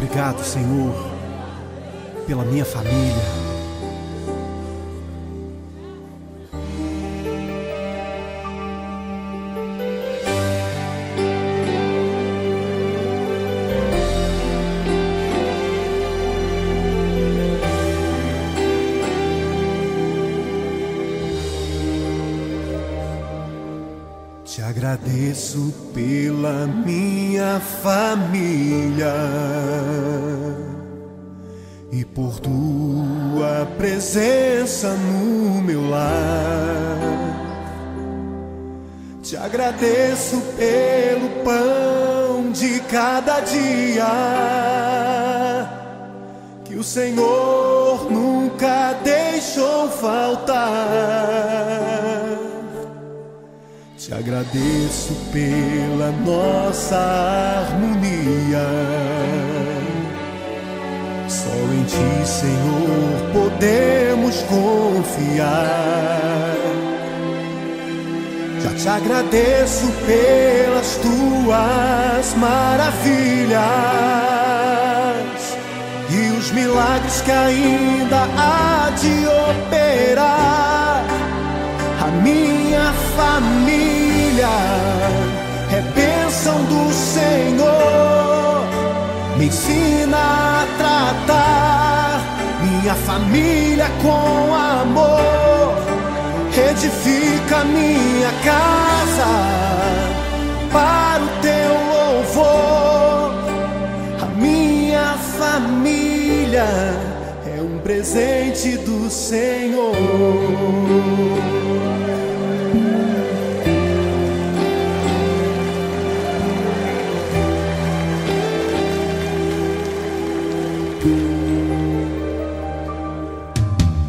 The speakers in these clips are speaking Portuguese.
Obrigado, Senhor, pela minha família. Te agradeço pela minha família e por tua presença no meu lar. Te agradeço pelo pão de cada dia que o Senhor nunca deixou faltar. Te agradeço pela nossa harmonia. Só em Ti, Senhor, podemos confiar. Já te agradeço pelas Tuas maravilhas e os milagres que ainda há de operar. A minha família é bênção do Senhor. Me ensina a tratar minha família com amor. Edifica minha casa para o Teu louvor. A minha família é um presente do Senhor.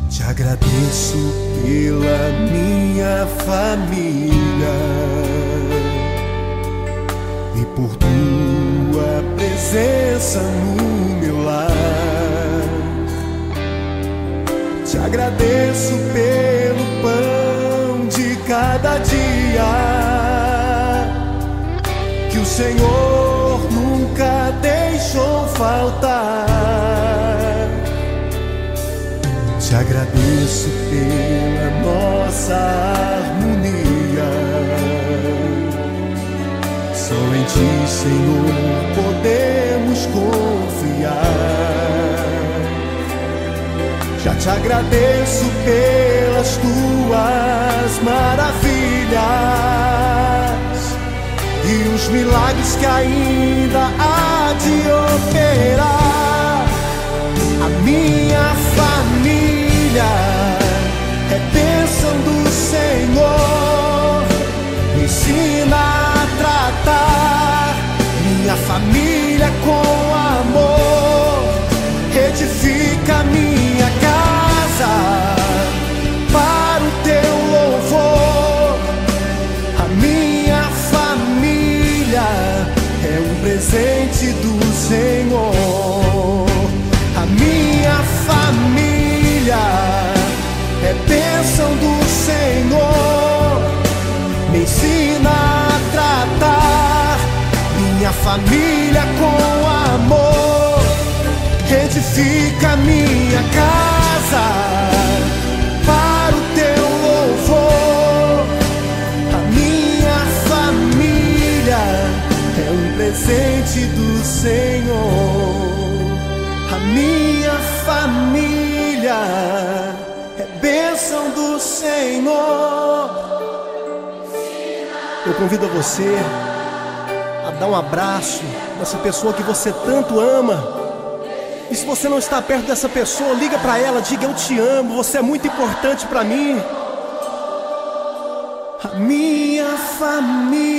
Te agradeço pela minha família e por Tua presença no meu lar. Te agradeço pelo pão de cada dia que o Senhor nunca deixou faltar. Te agradeço pela nossa harmonia. Só em Ti, Senhor, podemos confiar. Já te agradeço pelas Tuas maravilhas e os milagres que ainda há de operar. A minha família é bênção do Senhor. Me ensina a tratar minha família com amor. Edifica minha casa para o Teu louvor. A minha família é um presente do Senhor. A minha família é bênção do Senhor. Me ensina a tratar minha família com amor. Edifica minha casa para o Teu louvor. A minha família é um presente do Senhor. A minha família é bênção do Senhor. Eu convido você a dar um abraço nessa pessoa que você tanto ama. E se você não está perto dessa pessoa, liga para ela, diga: eu te amo, você é muito importante para mim. A minha família.